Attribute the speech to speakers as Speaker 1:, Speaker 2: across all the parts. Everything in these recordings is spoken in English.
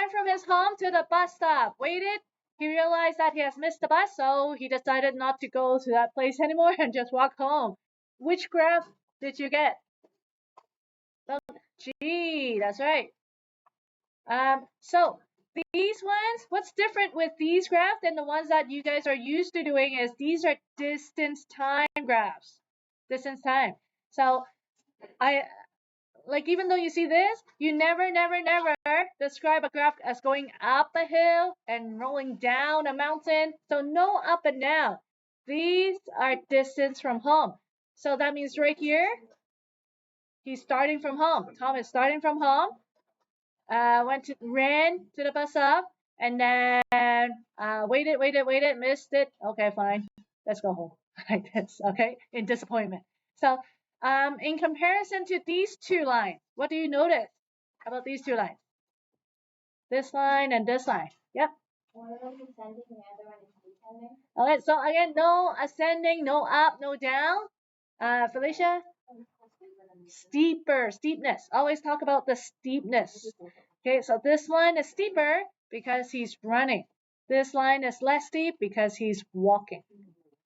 Speaker 1: ran from his home to the bus stop, waited. He realized that he has missed the bus, so he decided not to go to that place anymore and just walk home. Which graph did you get? G, that's right. So these ones, what's different with these graphs than the ones that you guys are used to doing is these are distance time graphs. Distance time. So even though you see this, you never describe a graph as going up a hill and rolling down a mountain. So no up and down. These are distance from home. So that means right here, he's starting from home. Tom is starting from home. Ran to the bus stop, and then waited, missed it. Okay, fine. Let's go home. Like this, okay? In disappointment. So in comparison to these two lines, what do you notice about these two lines? This line and this line. Yep.
Speaker 2: One of them is ascending, the other one is descending.
Speaker 1: Okay, so again, no ascending, no up, no down. Felicia? Steepness. Always talk about the steepness. Okay, so this line is steeper because he's running. This line is less steep because he's walking.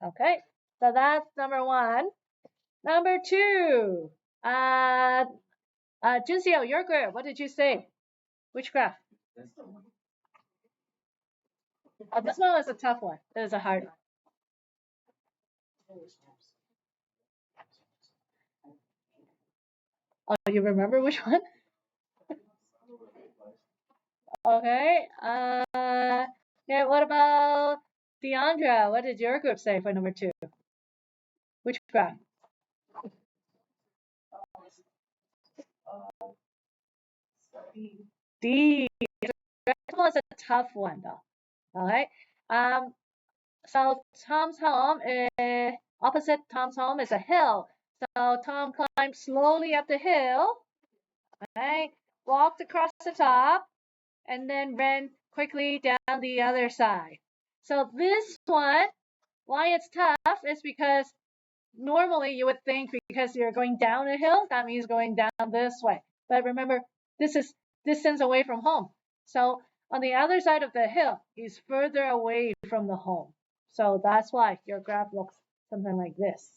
Speaker 1: Okay, so that's number one. Number two, Jinseo, your group, what did you say? Which graph? Oh, this one was a tough one. It was a hard one. Oh, you remember which one? Okay. Yeah, what about Deandra? What did your group say for number two? Which graph? D. That was a tough one, though. All right. So Tom's home is opposite Tom's home is a hill. So Tom climbed slowly up the hill. Okay. Walked across the top, and then ran quickly down the other side. So this one, why it's tough is because normally you would think because you're going down a hill, that means going down this way. But remember, this is distance away from home. So on the other side of the hill, he's further away from the home. So that's why your graph looks something like this.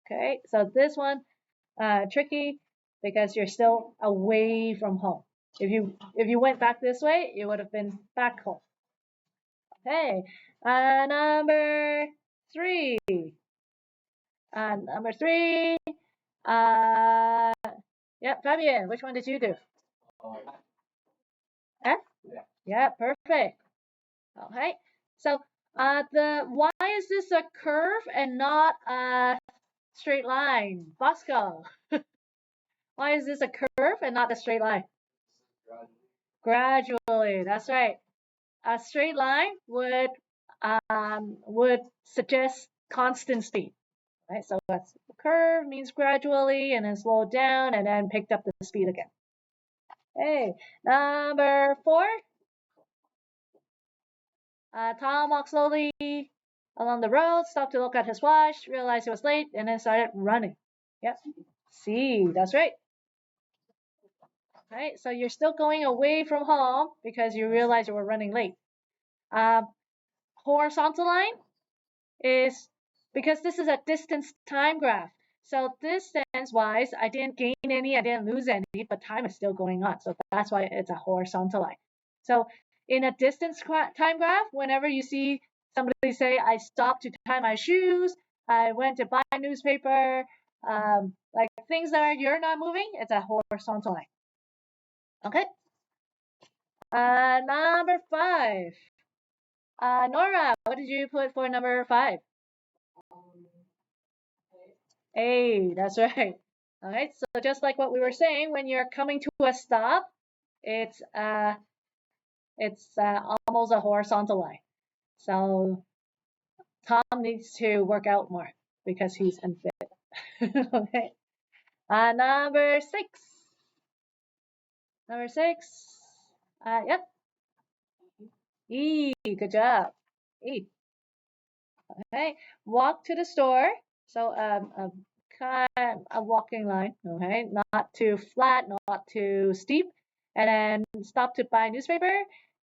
Speaker 1: Okay, so this one, tricky because you're still away from home. If you went back this way, you would have been back home. Okay, number three. Number three. Yep, Fabian, which one did you do? F? Yeah, perfect. Okay, so why is this a curve and not a straight line? Bosco. Why is this a curve and not a straight line? Gradually, that's right. A straight line would suggest constant speed, right? So that's curve means gradually and then slowed down and then picked up the speed again. Okay, number four. Tom walked slowly along the road, stopped to look at his watch, realized he was late, and then started running. Yep. C, that's right. Right, so you're still going away from home because you realize you were running late. Horizontal line is because this is a distance time graph. So distance wise, I didn't gain any, I didn't lose any, but time is still going on. So that's why it's a horizontal line. So in a distance time graph, whenever you see somebody say, I stopped to tie my shoes, I went to buy a newspaper, like things that you're not moving, it's a horizontal line. Okay. Number five. Nora, what did you put for number five? A, that's right. All right, so just like what we were saying, when you're coming to a stop, it's almost a horizontal line. So Tom needs to work out more because he's unfit. Okay. Number six. Number six. Yep. E, good job. E. Okay. Walk to the store. So a walking line. Okay. Not too flat, not too steep. and then stopped to buy a newspaper.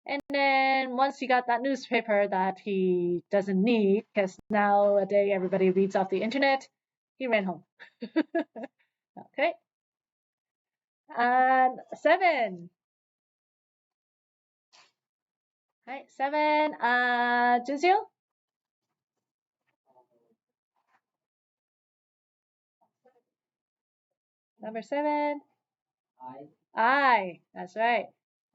Speaker 1: And then once he got that newspaper that he doesn't need, because nowadays everybody reads off the internet, he ran home. Okay. And 7. Right, 7. Juzio? Number 7. I. That's right.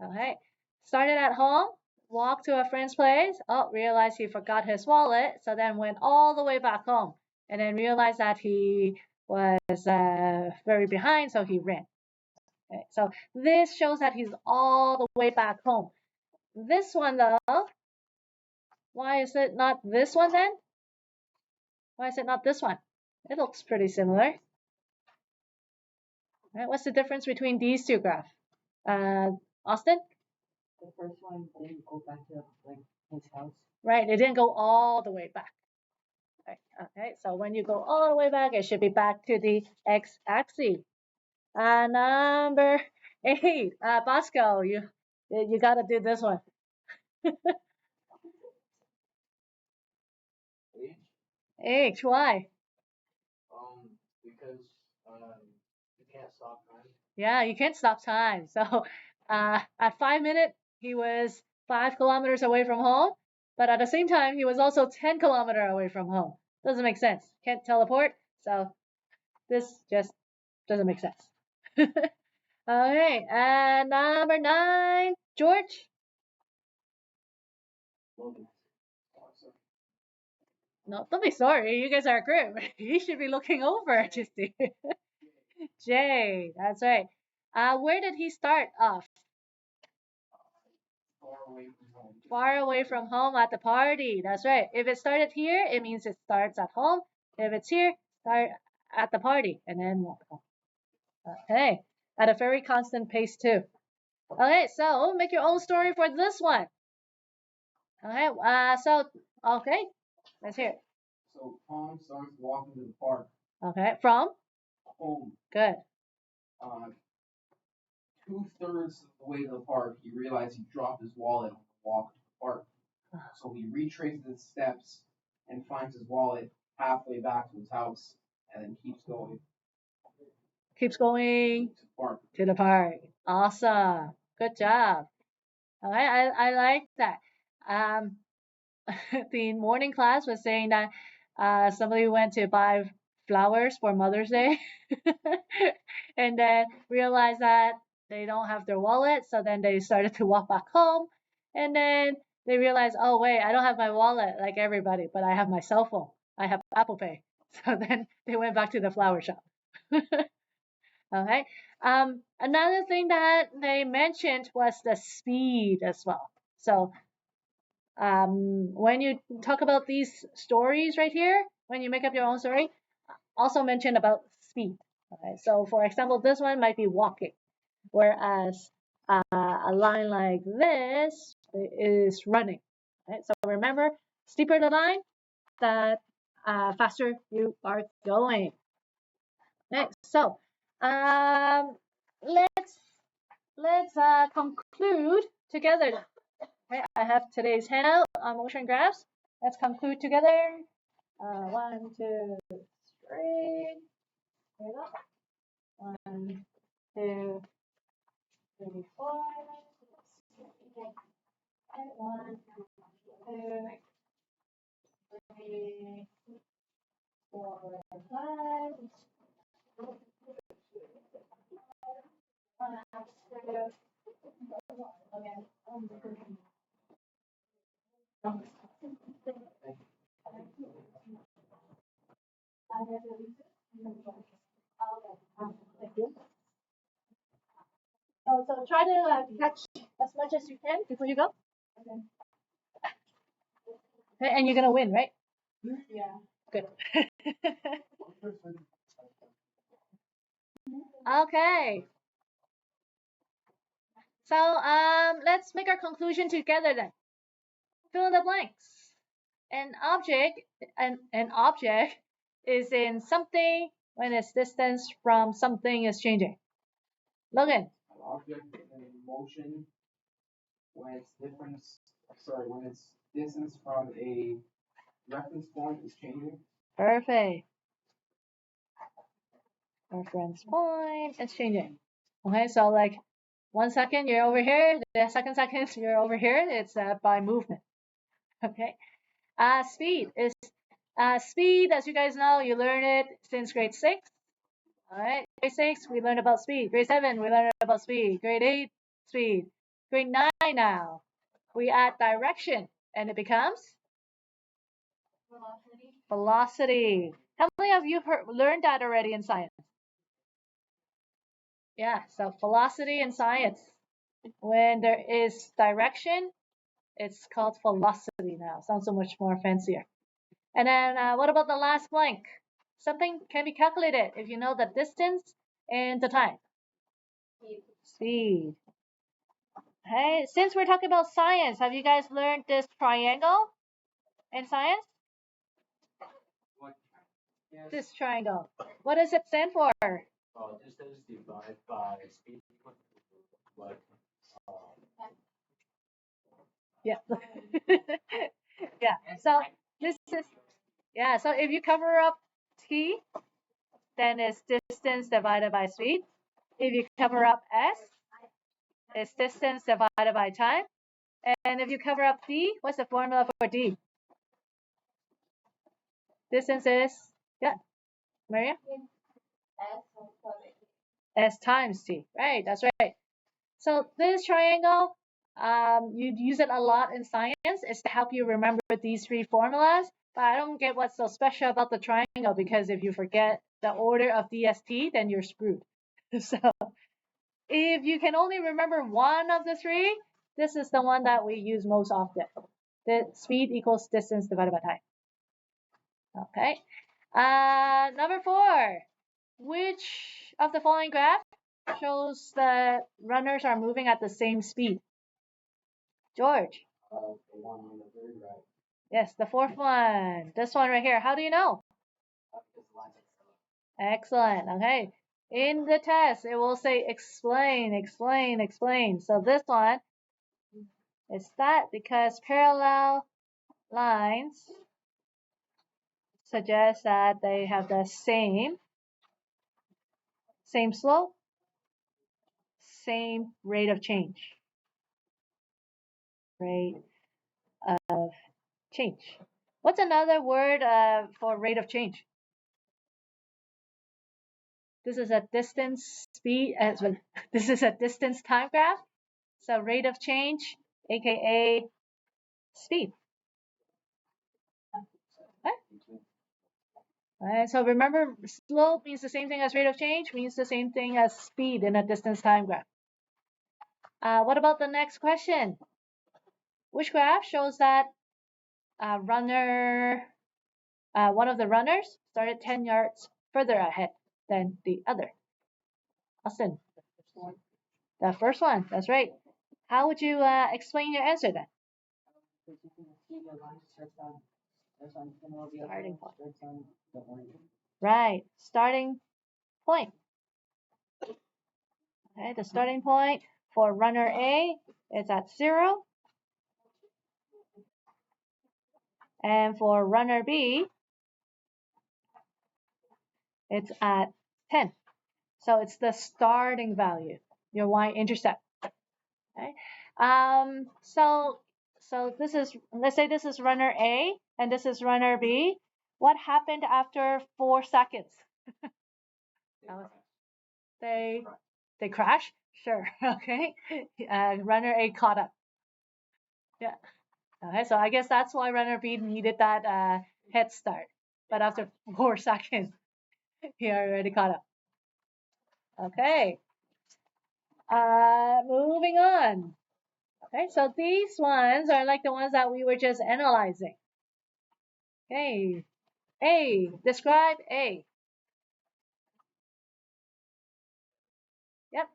Speaker 1: Okay. Started at home, walked to a friend's place. Oh, realized he forgot his wallet, so then went all the way back home, and then realized that he was very behind, so he ran. Okay, so this shows that he's all the way back home. This one though, why is it not this one then? Why is it not this one? It looks pretty similar. Right, what's the difference between these two graphs? Austin?
Speaker 3: The first one didn't go back to like his house.
Speaker 1: Right, it didn't go all the way back. Right, okay, so when you go all the way back, it should be back to the x-axis. Number 8, Bosco, you gotta do this one. H, why?
Speaker 3: Because you can't stop time.
Speaker 1: Yeah, you can't stop time. So at 5 minutes, he was 5 kilometers away from home, but at the same time, he was also 10 kilometers away from home. Doesn't make sense. Can't teleport, so this just doesn't make sense. Okay, and number 9, George. No, don't be sorry. You guys are a group. You should be looking over to see. Jay, that's right. Where did he start off? Far away from home at the party. That's right. If it started here, it means it starts at home. If it's here, start at the party and then walk home. Okay, at a very constant pace too. Okay, so make your own story for this one. Okay, okay, let's hear it.
Speaker 3: So Tom starts walking to the park.
Speaker 1: Okay, from?
Speaker 3: Home.
Speaker 1: Good.
Speaker 3: 2/3 of the way to the park, he realized he dropped his wallet on the walk to the park. So he retraces his steps and finds his wallet halfway back to his house, and then keeps going.
Speaker 1: Keeps going to the park. Awesome. Good job. All right, I like that. The morning class was saying that somebody went to buy flowers for Mother's Day and then realized that they don't have their wallet, so then they started to walk back home, and then they realized, oh wait, I don't have my wallet like everybody, but I have my cell phone. I have Apple Pay. So then they went back to the flower shop. Okay. Another thing that they mentioned was the speed as well. So when you talk about these stories right here, when you make up your own story, also mention about speed. Okay, so for example, this one might be walking, whereas a line like this is running. Okay, so remember, steeper the line, the faster you are going. Okay, so let's conclude together. Okay, I have today's handout on motion graphs. Let's conclude together. 1, 2, 3. There we go. 1, 2, 3, 4. 1, 2, 3, 4, 5. 1, 2. Thank you. So try to catch as much as you can before you go. Okay. Okay, and you're gonna win, right? Yeah. Good. Okay. So let's make our conclusion together then. Fill in the blanks. An object is in something when its distance from something is changing. Logan.
Speaker 3: An object in motion when its distance from a reference point is changing.
Speaker 1: Perfect. Reference point is changing. Okay, so like 1 second you're over here, the second you're over here. It's by movement. Okay. Speed is speed. As you guys know, you learn it since grade 6. All right. Grade 6, we learned about speed. Grade 7, we learned about speed. Grade 8, speed. Grade 9 now, we add direction, and it becomes
Speaker 2: Velocity.
Speaker 1: velocity. How many of you learned that already in science? Yeah, so velocity in science. When there is direction, it's called velocity now. Sounds so much more fancier. And then what about the last blank? Something can be calculated if you know the distance and the time. Speed. Hey, since we're talking about science, have you guys learned this triangle in science?
Speaker 4: What? Yes.
Speaker 1: This triangle. What does it stand for?
Speaker 4: Distance divided by speed equal to what?
Speaker 1: Yeah. Yeah. So this is so if you cover up t, then it's distance divided by speed. If you cover up s, it's distance divided by time. And if you cover up d, what's the formula for d? Distance is Maria? S times t. Right, that's right. So this triangle, you use it a lot in science. It's to help you remember these 3 formulas. But I don't get what's so special about the triangle, because if you forget the order of DST, then you're screwed. So if you can only remember one of the 3, this is the one that we use most often. The speed equals distance divided by time. Okay. Number 4. Which of the following graph shows that runners are moving at the same speed? George.
Speaker 4: The one on the very right.
Speaker 1: Yes, the 4th one. This one right here. How do you know? Excellent. Okay. In the test, it will say explain, explain, explain. So this one is that because parallel lines suggest that they have the same slope, same rate of change. Rate of change. What's another word for rate of change? This is a distance speed. This is a distance time graph. So rate of change, aka speed. Okay. Alright, so remember, slope means the same thing as rate of change, means the same thing as speed in a distance time graph. What about the next question? Which graph shows that one of the runners started 10 yards further ahead than the other? Austin. The first one, that's right. How would you explain your answer then? Starting point. Right, starting point. Okay, the starting point for runner A is at 0. And for runner B, it's at 10. So it's the starting value, your y-intercept. Okay. So this is, let's say this is runner A and this is runner B. What happened after 4 seconds? They crash? Sure. Okay. Runner A caught up. Yeah. Okay. So I guess that's why runner B needed that head start. But after 4 seconds, he already caught up. Okay. Moving on. Okay, so these ones are like the ones that we were just analyzing. Okay. A. Describe A. Yep.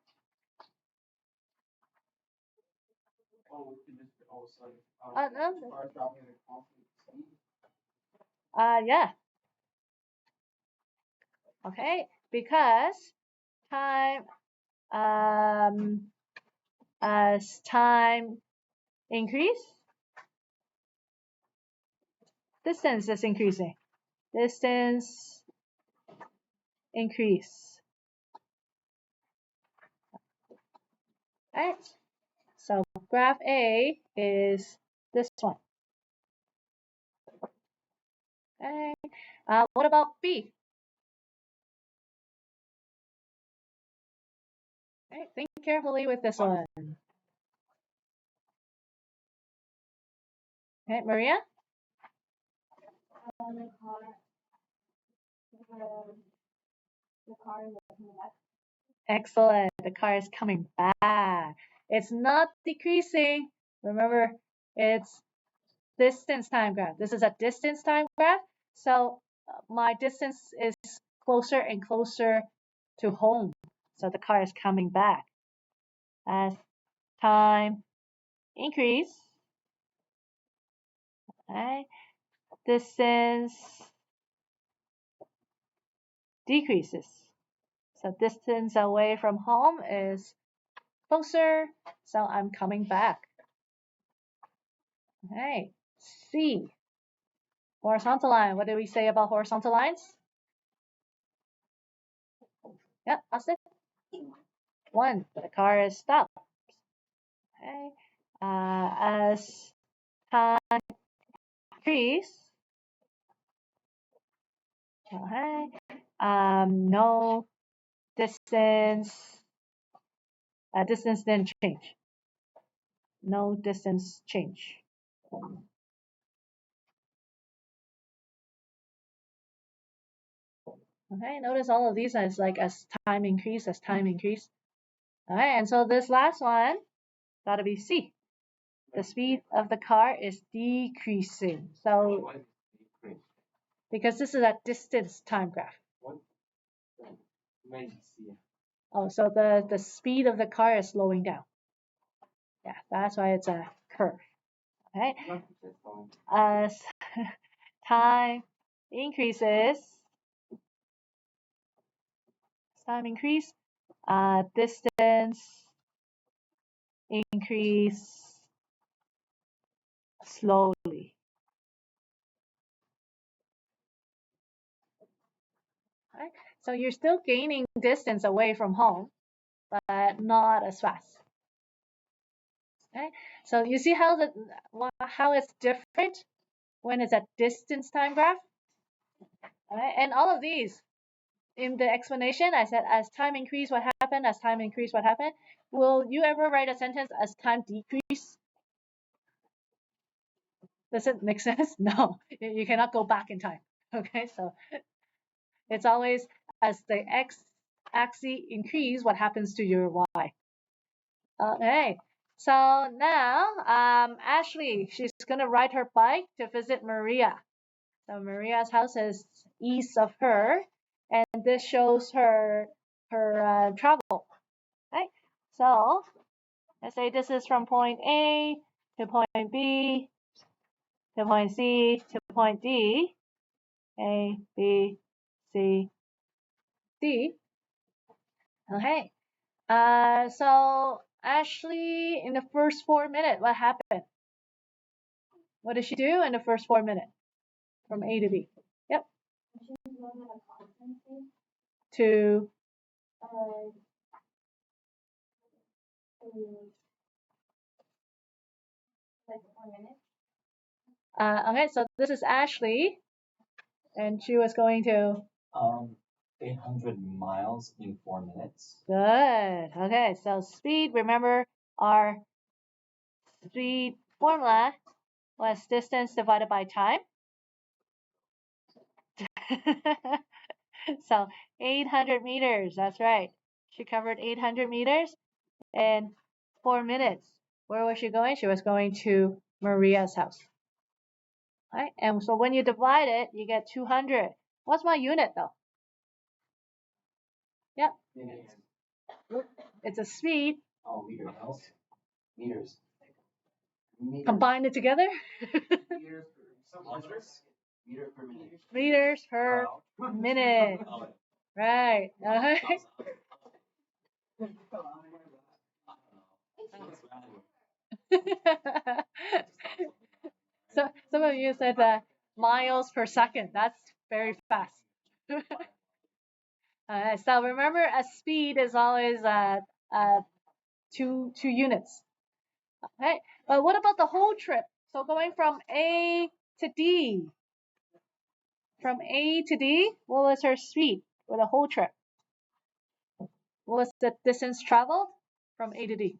Speaker 1: Yeah. Okay, because time as time increase, distance is increasing. Distance increase. Right? So graph A is this one. Okay. What about B? Okay, think carefully with this one. Okay, Maria?
Speaker 2: The car is coming back.
Speaker 1: Excellent. The car is coming back. It's not decreasing. Remember, it's distance time graph. This is a distance time graph. So my distance is closer and closer to home. So the car is coming back. As time increase, okay, distance decreases. So distance away from home is closer. So I'm coming back. Okay, C. Horizontal line. What did we say about horizontal lines? Yep, Austin. One. The car is stopped. Okay. As time increase, okay. No distance. Distance didn't change. No distance change. Okay, notice all of these as like as time increase, as time increase. All right, and so this last one gotta be C. The speed of the car is decreasing. So because this is a distance time graph. Oh, so the speed of the car is slowing down. Yeah, that's why it's a curve. Okay. As time increases, time increase, distance increase slowly. Okay. So you're still gaining distance away from home, but not as fast. Okay. So you see how it's different when it's a distance time graph? Okay. And all of these in the explanation, I said as time increase, what happened? As time increase, what happened? Will you ever write a sentence as time decrease? Does it make sense? No, you cannot go back in time. Okay, so it's always as the x-axis increase, what happens to your y? Okay, so now Ashley, she's gonna ride her bike to visit Maria. So Maria's house is east of her, and this shows her travel. Right? So let's say this is from point A to point B to point C to point D. A, B, C, D. Okay. So Ashley, in the first 4 minutes, what happened? What did she do in the first 4 minutes from A to B? Yep. To
Speaker 2: Like 4 minutes.
Speaker 1: Okay, so this is Ashley, and she was going to
Speaker 4: 800 miles in 4 minutes.
Speaker 1: Good. Okay, so speed, remember our speed formula was distance divided by time. So 800 meters, that's right. She covered 800 meters in 4 minutes. Where was she going? She was going to Maria's house. Right? And so when you divide it, you get 200. What's my unit though? Yep.
Speaker 4: Minutes.
Speaker 1: It's a speed.
Speaker 4: Oh, meters. Meters.
Speaker 1: Combine it together.
Speaker 4: Meters per minute.
Speaker 1: Meters per minute. Right. So some of you said miles per second. That's very fast. So remember, a speed is always two units. Okay, but what about the whole trip? So going from A to D. From A to D, what was her speed for the whole trip? What was the distance traveled from A to D?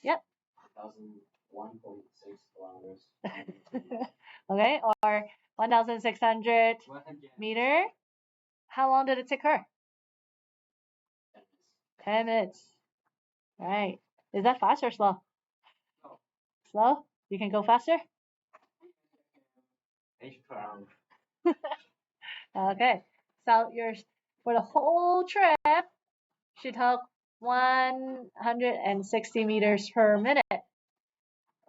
Speaker 1: Yep.
Speaker 4: 1,001.6 kilometers.
Speaker 1: Okay, or 1,600 meter. How long did it take her? 10 minutes. Right. Is that fast or slow? Slow? You can go faster? Okay. So for the whole trip, she took 160 meters per minute.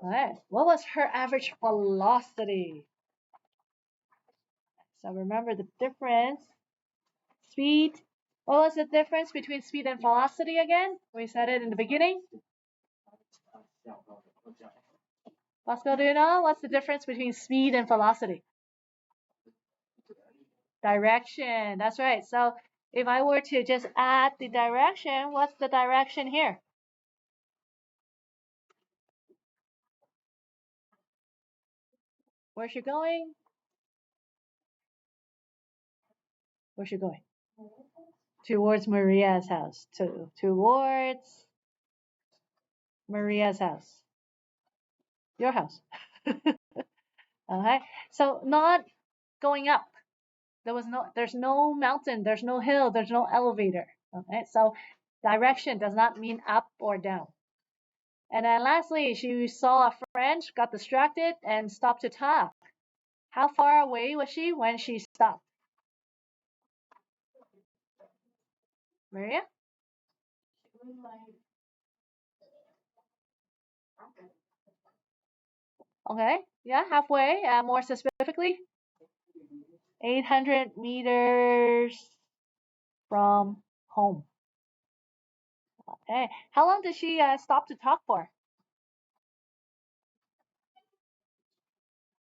Speaker 1: Alright. What was her average velocity? So remember the difference. Speed. What was the difference between speed and velocity again? We said it in the beginning. Bosco, do you know what's the difference between speed and velocity? Direction. That's right. So if I were to just add the direction, what's the direction here? Where's she going? Where's she going? Towards Maria's house. Towards Maria's house. Your house. Okay. So not going up. There's no mountain, there's no hill, there's no elevator. Okay. So direction does not mean up or down. And then lastly, she saw a friend, got distracted, and stopped to talk. How far away was she when she stopped? Maria? Okay, yeah, halfway. More specifically, 800 meters from home. Okay, how long did she stop to talk for?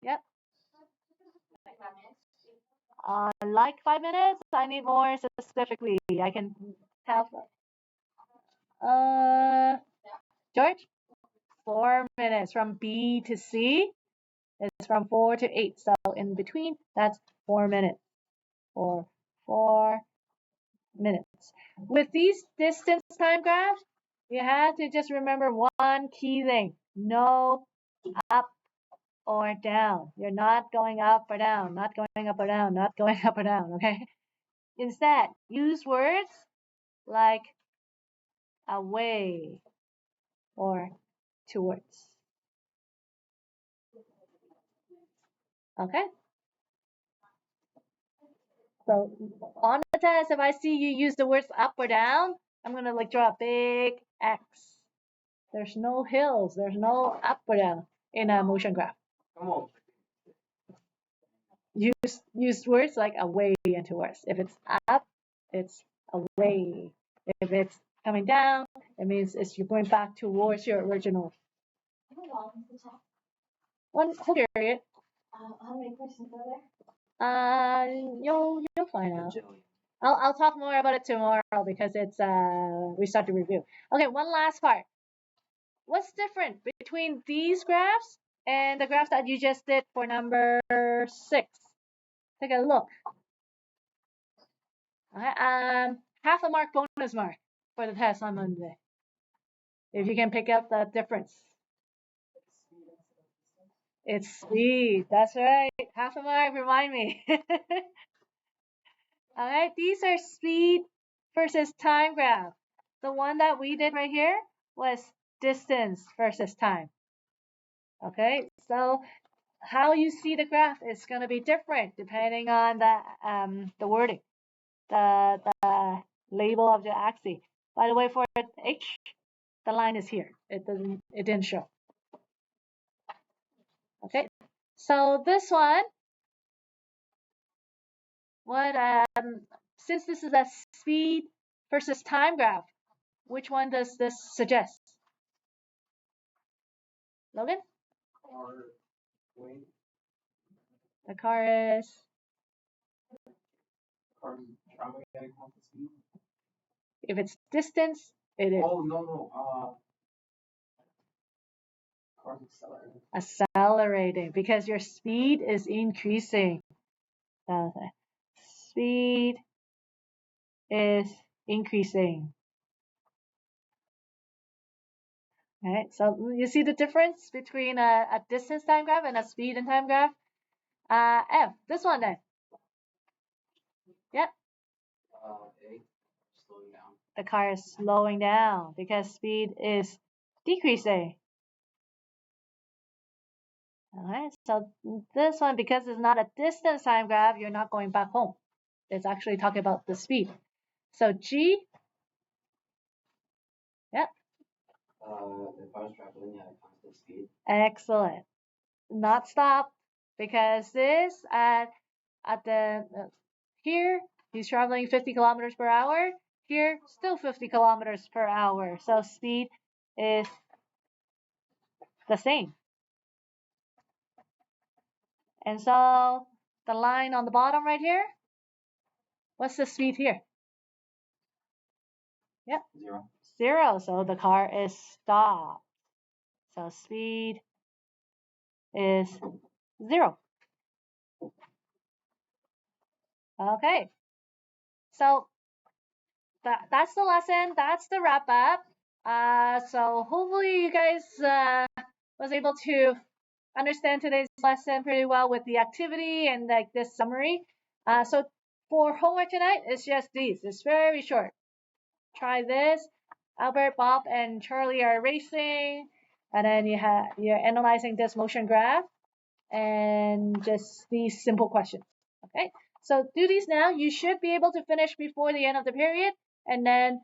Speaker 1: Yep. Like 5 minutes. I need more specifically. I can tell. George, 4 minutes from B to C. It's from 4 to 8. So in between, that's 4 minutes. Or 4 minutes. With these distance time graphs, you have to just remember one key thing. No up or down. You're not going up or down, not going up or down, not going up or down, okay? Instead, use words like away or towards. Okay? So on the test, if I see you use the words up or down, I'm gonna like draw a big X. There's no hills, there's no up or down in a motion graph.
Speaker 4: Come on.
Speaker 1: Use words like away and towards. If it's up, it's away. If it's coming down, it means you're going back towards your original.
Speaker 2: How long is the talk?
Speaker 1: One whole period.
Speaker 2: How many questions are there?
Speaker 1: You'll find out. I'll talk more about it tomorrow because it's we start to review. Okay, one last part. What's different between these graphs and the graph that you just did for number 6? Take a look. Okay, half a mark bonus mark for the test on Monday. If you can pick up the difference. It's speed. That's right. Half a mark, remind me. Alright, these are speed versus time graph. The one that we did right here was distance versus time. Okay, so how you see the graph is going to be different depending on the wording, the label of the axis. By the way, for H, the line is here. It didn't show. Okay, so this one, since this is a speed versus time graph, which one does this suggest? Logan?
Speaker 3: Car, wait,
Speaker 1: The car is
Speaker 3: car's traveling at a constant speed.
Speaker 1: if it's distance, it is
Speaker 3: Oh no, car's accelerating.
Speaker 1: accelerating because your speed is increasing. Speed is increasing. Right, so you see the difference between a distance time graph and a speed and time graph? F, this one then. Yep.
Speaker 4: A, slowing down.
Speaker 1: The car is slowing down because speed is decreasing. Alright, so this one, because it's not a distance time graph, you're not going back home. It's actually talking about the speed. So G, yep.
Speaker 4: The car's traveling at a constant speed.
Speaker 1: Excellent. Not stop because this at the here he's traveling 50 kilometers per hour. Here still 50 kilometers per hour. So speed is the same. And so the line on the bottom right here, what's the speed here? Yep.
Speaker 4: 0.
Speaker 1: 0. So the car is stopped. So speed is 0. Okay. So that's the lesson. That's the wrap up. So hopefully you guys was able to understand today's lesson pretty well with the activity and like this summary. So for homework tonight, it's just these. It's very short. Try this. Albert, Bob, and Charlie are racing, and then you're analyzing this motion graph, and just these simple questions. Okay. So do these now. You should be able to finish before the end of the period, and then